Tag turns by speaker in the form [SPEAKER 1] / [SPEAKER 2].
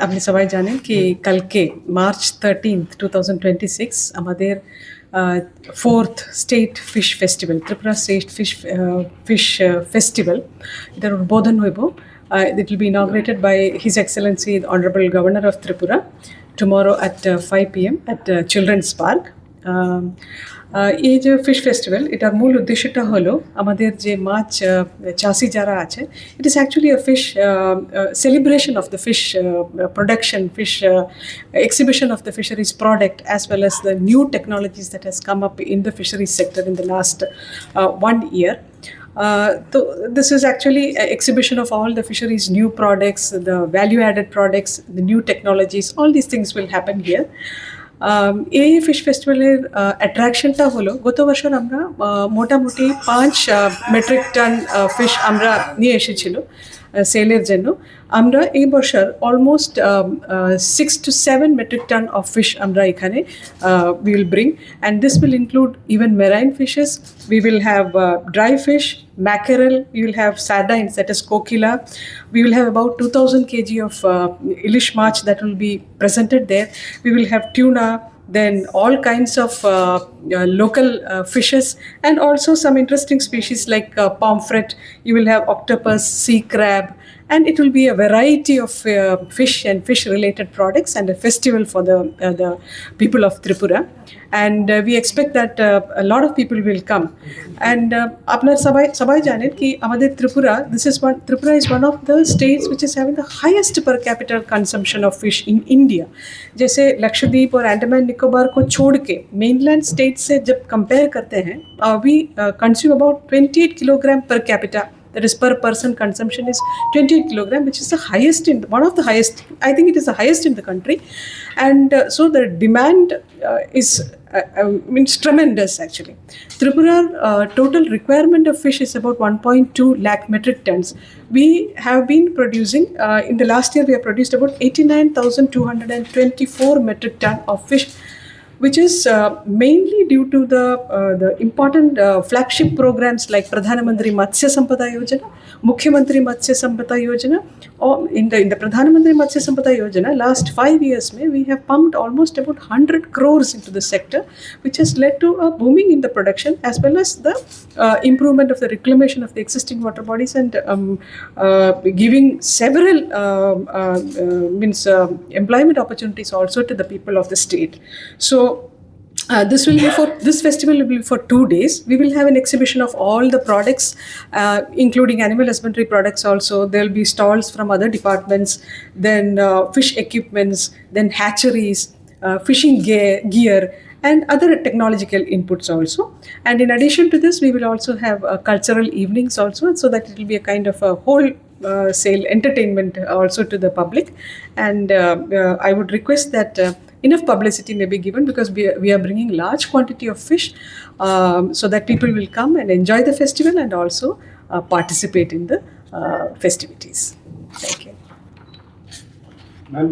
[SPEAKER 1] আপনি সবাই জানেন কি কালকে মার্চ 13th 2026 আমাদের fourth state fish festival Tripura state fish festival এটার উদ্বোধন হইব it will be inaugurated by His Excellency the Honorable Governor of Tripura tomorrow at 5 p.m. at Children's Park. এই যে ফিশ ফেস্টিভ্যাল এটার মূল উদ্দেশ্যটা হলো আমাদের যে মাছ চাষি যারা আছে it is actually a fish celebration of the fish production, fish exhibition of the fisheries product as well as the new technologies that has come up in the fisheries sector in the last 1 year. So this is actually an exhibition of all the fisheries new products, the value added products, the new technologies, all these things will happen here. এই fish ফেস্টিভ্যালের অ্যাট্রাকশনটা হলো গত বছর আমরা মোটামুটি 5 metric ton fish আমরা নিয়ে এসেছিল সেলের জন্য আমরা এই বছর almost 6 to 7 metric ton of fish আমরা এখানে we will bring, and this will include even marine fishes. We will have dry fish, mackerel, we will have sardines, that is kokila. We will have about 2000 kg of ilish march that will be presented there. We will have tuna, then all kinds of local fishes, and also some interesting species like pomfret. You will have octopus, sea crab, and it will be a variety of fish and fish related products and a festival for the people of Tripura. And we expect that a lot of people will come. And আপনার সবাই জানেন কি আমাদের Tripura is one of the states which is having the highest per capita consumption of fish in India. जैसे लक्षद्वीप और अंडमान निकोबार को छोड़ के मेनलैंड स्टेट से जब कंपेयर करते हैं we consume about 28 kilogram per capita. That is per person consumption is 28 kilogram, which is the highest one of the highest. I think it is the highest in the country, and so the demand is means tremendous actually. Tripura total requirement of fish is about 1.2 lakh metric tons. We have been producing in the last year we have produced about 89,224 metric ton of fish, which is mainly due to the important flagship programs like Pradhan Mantri Matsya Sampada Yojana, Mukhyamantri Matsya Sampada Yojana. Or in the Pradhan Mantri Matsya Sampada Yojana, last 5 years we have pumped almost about 100 crores into the sector, which has led to a booming in the production as well as the improvement of the reclamation of the existing water bodies, and giving several employment opportunities also to the people of the state. So this festival will be for 2 days. We will have an exhibition of all the products, including animal husbandry products also. There will be stalls from other departments, then fish equipments, then hatcheries, fishing gear, and other technological inputs also. And in addition to this, we will also have cultural evenings also, so that it will be a kind of a whole sale entertainment also to the public. And I would request that enough publicity may be given, because we are bringing large quantity of fish, so that people will come and enjoy the festival and also participate in the festivities. Thank you.
[SPEAKER 2] Ma'am,